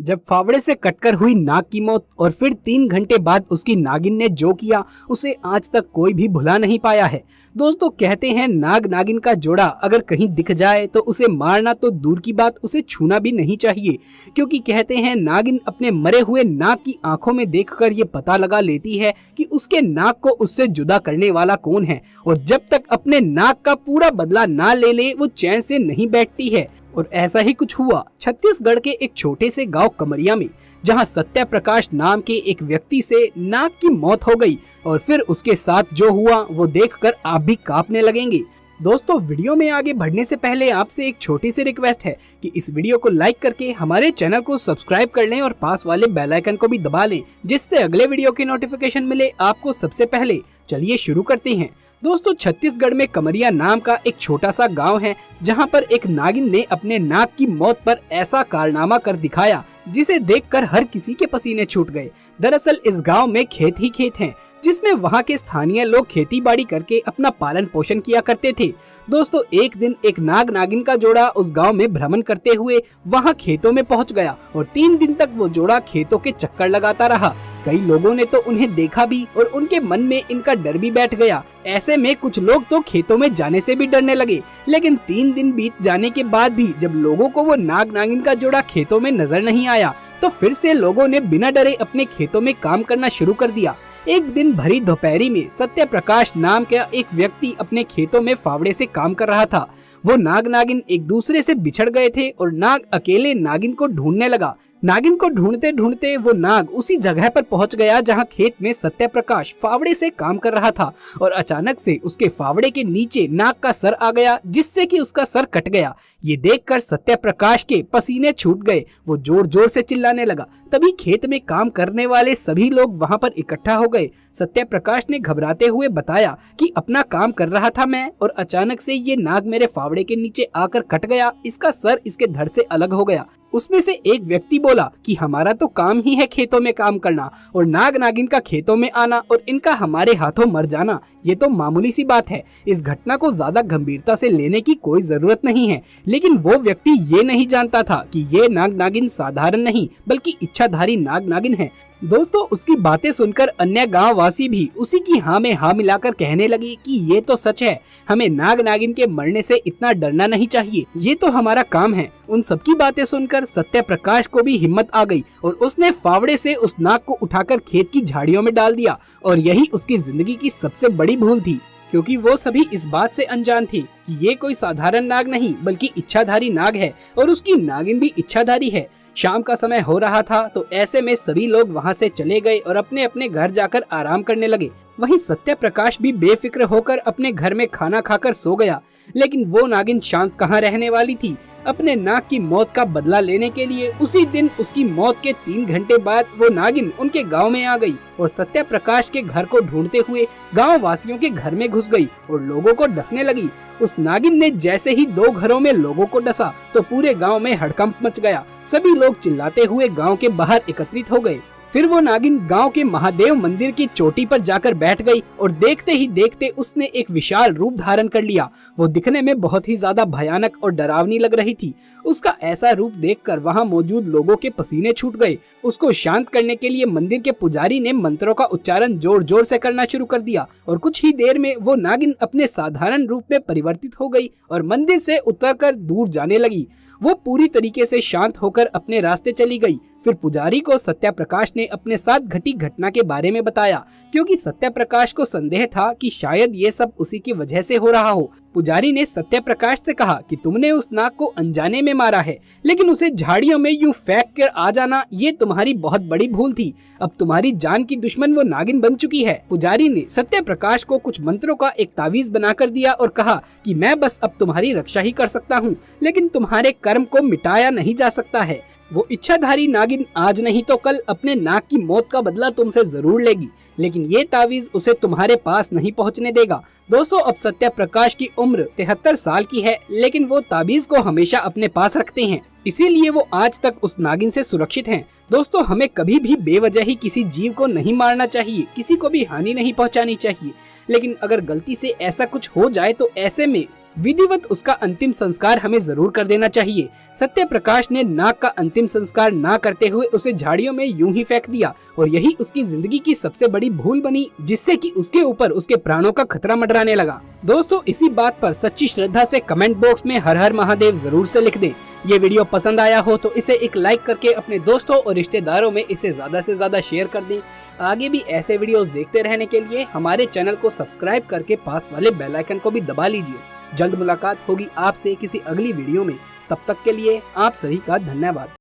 जब फावड़े से कटकर हुई नाग की मौत और फिर 3 घंटे बाद उसकी नागिन ने जो किया उसे आज तक कोई भी भुला नहीं पाया है। दोस्तों कहते हैं नाग नागिन का जोड़ा अगर कहीं दिख जाए तो उसे मारना तो दूर की बात उसे छूना भी नहीं चाहिए, क्योंकि कहते हैं नागिन अपने मरे हुए नाग की आंखों में देखकर ये पता लगा लेती है कि उसके नाग को उससे जुदा करने वाला कौन है, और जब तक अपने नाग का पूरा बदला ना ले ले वो चैन से नहीं बैठती है। और ऐसा ही कुछ हुआ छत्तीसगढ़ के एक छोटे से गांव कमरिया में, जहां सत्य प्रकाश नाम के एक व्यक्ति से नाग की मौत हो गई। और फिर उसके साथ जो हुआ वो देखकर आप भी कांपने लगेंगे। दोस्तों वीडियो में आगे बढ़ने से पहले आपसे एक छोटी सी रिक्वेस्ट है कि इस वीडियो को लाइक करके हमारे चैनल को सब्सक्राइब कर लें और पास वाले बेल आइकन को भी दबा लें, जिससे अगले वीडियो की नोटिफिकेशन मिले आपको सबसे पहले। चलिए शुरू करते हैं। दोस्तों छत्तीसगढ़ में कमरिया नाम का एक छोटा सा गांव है, जहां पर एक नागिन ने अपने नाग की मौत पर ऐसा कारनामा कर दिखाया जिसे देखकर हर किसी के पसीने छूट गए। दरअसल इस गांव में खेत ही खेत हैं, जिसमें वहां के स्थानीय लोग खेती बाड़ी करके अपना पालन पोषण किया करते थे। दोस्तों एक दिन एक नाग नागिन का जोड़ा उस गांव में भ्रमण करते हुए वहां खेतों में पहुंच गया और 3 दिन तक वो जोड़ा खेतों के चक्कर लगाता रहा। कई लोगों ने तो उन्हें देखा भी और उनके मन में इनका डर भी बैठ गया। ऐसे में कुछ लोग तो खेतों में जाने से भी डरने लगे। लेकिन 3 दिन बीत जाने के बाद भी जब लोगों को वो नाग नागिन का जोड़ा खेतों में नजर नहीं आया, तो फिर से लोगों ने बिना डरे अपने खेतों में काम करना शुरू कर दिया। एक दिन भरी दोपहरी में सत्य प्रकाश नाम का एक व्यक्ति अपने खेतों में फावड़े से काम कर रहा था। वो नाग नागिन एक दूसरे से बिछड़ गए थे और नाग अकेले नागिन को ढूंढने लगा। नागिन को ढूंढते ढूंढते वो नाग उसी जगह पर पहुंच गया जहां खेत में सत्य प्रकाश फावड़े से काम कर रहा था, और अचानक से उसके फावड़े के नीचे नाग का सर आ गया, जिससे कि उसका सर कट गया। ये देखकर सत्य प्रकाश के पसीने छूट गए। वो जोर जोर से चिल्लाने लगा। तभी खेत में काम करने वाले सभी लोग वहां पर इकट्ठा हो गए। सत्य प्रकाश ने घबराते हुए बताया कि अपना काम कर रहा था मैं, और अचानक से ये नाग मेरे फावड़े के नीचे आकर कट गया। इसका सर इसके धड़ से अलग हो गया। उसमें से एक व्यक्ति बोला कि हमारा तो काम ही है खेतों में काम करना, और नाग नागिन का खेतों में आना और इनका हमारे हाथों मर जाना ये तो मामूली सी बात है। इस घटना को ज्यादा गंभीरता से लेने की कोई जरूरत नहीं है। लेकिन वो व्यक्ति ये नहीं जानता था कि ये नाग नागिन साधारण नहीं बल्कि इच्छाधारी नाग नागिन है। दोस्तों उसकी बातें सुनकर अन्य गांव वासी भी उसी की हाँ में हाँ मिलाकर कहने लगे कि ये तो सच है, हमें नाग नागिन के मरने से इतना डरना नहीं चाहिए, ये तो हमारा काम है। उन सबकी बातें सुनकर सत्य प्रकाश को भी हिम्मत आ गई और उसने फावड़े से उस नाग को उठाकर खेत की झाड़ियों में डाल दिया। और यही उसकी जिंदगी की सबसे बड़ी भूल थी, क्योंकि वो सभी इस बात से अनजान थे कि ये कोई साधारण नाग नहीं बल्कि इच्छाधारी नाग है, और उसकी नागिन भी इच्छाधारी है। शाम का समय हो रहा था, तो ऐसे में सभी लोग वहां से चले गए और अपने अपने घर जाकर आराम करने लगे। वहीं सत्य प्रकाश भी बेफिक्र होकर अपने घर में खाना खाकर सो गया। लेकिन वो नागिन शांत कहाँ रहने वाली थी। अपने नाग की मौत का बदला लेने के लिए उसी दिन उसकी मौत के 3 घंटे बाद वो नागिन उनके गांव में आ गई और सत्य प्रकाश के घर को ढूंढते हुए गांव वासियों के घर में घुस गई और लोगों को डसने लगी। उस नागिन ने जैसे ही 2 घरों में लोगों को डसा तो पूरे गांव में हड़कंप मच गया। सभी लोग चिल्लाते हुए गांव के बाहर एकत्रित हो गए। फिर वो नागिन गांव के महादेव मंदिर की चोटी पर जाकर बैठ गई और देखते ही देखते उसने एक विशाल रूप धारण कर लिया। वो दिखने में बहुत ही ज्यादा भयानक और डरावनी लग रही थी। उसका ऐसा रूप देखकर वहां मौजूद लोगों के पसीने छूट गए। उसको शांत करने के लिए मंदिर के पुजारी ने मंत्रों का उच्चारण जोर जोर से करना शुरू कर दिया और कुछ ही देर में वो नागिन अपने साधारण रूप में परिवर्तित हो गई और मंदिर से उतरकर दूर जाने लगी। वो पूरी तरीके से शांत होकर अपने रास्ते चली गई। फिर पुजारी को सत्य प्रकाश ने अपने साथ घटी घटना के बारे में बताया, क्योंकि सत्य प्रकाश को संदेह था कि शायद ये सब उसी की वजह से हो रहा हो। पुजारी ने सत्य प्रकाश से कहा कि तुमने उस नाग को अनजाने में मारा है, लेकिन उसे झाड़ियों में यूं फेंक कर आ जाना ये तुम्हारी बहुत बड़ी भूल थी। अब तुम्हारी जान की दुश्मन वो नागिन बन चुकी है। पुजारी ने सत्य प्रकाश को कुछ मंत्रों का एक तावीज बनाकर दिया और कहा कि मैं बस अब तुम्हारी रक्षा ही कर सकता हूँ, लेकिन तुम्हारे कर्म को मिटाया नहीं जा सकता है। वो इच्छाधारी नागिन आज नहीं तो कल अपने नाग की मौत का बदला तुमसे जरूर लेगी, लेकिन ये तावीज उसे तुम्हारे पास नहीं पहुंचने देगा। दोस्तों अब सत्य प्रकाश की उम्र 73 साल की है, लेकिन वो ताबीज को हमेशा अपने पास रखते हैं, इसीलिए वो आज तक उस नागिन से सुरक्षित हैं। दोस्तों हमें कभी भी बेवजह ही किसी जीव को नहीं मारना चाहिए, किसी को भी हानि नहीं पहुंचानी चाहिए। लेकिन अगर गलती से ऐसा कुछ हो जाए तो ऐसे में विधिवत उसका अंतिम संस्कार हमें जरूर कर देना चाहिए। सत्य प्रकाश ने नाग का अंतिम संस्कार ना करते हुए उसे झाड़ियों में यूं ही फेंक दिया और यही उसकी जिंदगी की सबसे बड़ी भूल बनी, जिससे कि उसके ऊपर उसके प्राणों का खतरा मंडराने लगा। दोस्तों, इसी बात पर सच्ची श्रद्धा से कमेंट बॉक्स में हर हर महादेव जरूर से लिख दें। ये वीडियो पसंद आया हो तो इसे एक लाइक करके अपने दोस्तों और रिश्तेदारों में इसे ज्यादा से ज्यादा शेयर कर दें। आगे भी ऐसे वीडियोस देखते रहने के लिए हमारे चैनल को सब्सक्राइब करके पास वाले बेल आइकन को भी दबा लीजिए। जल्द मुलाकात होगी आपसे किसी अगली वीडियो में। तब तक के लिए आप सभी का धन्यवाद।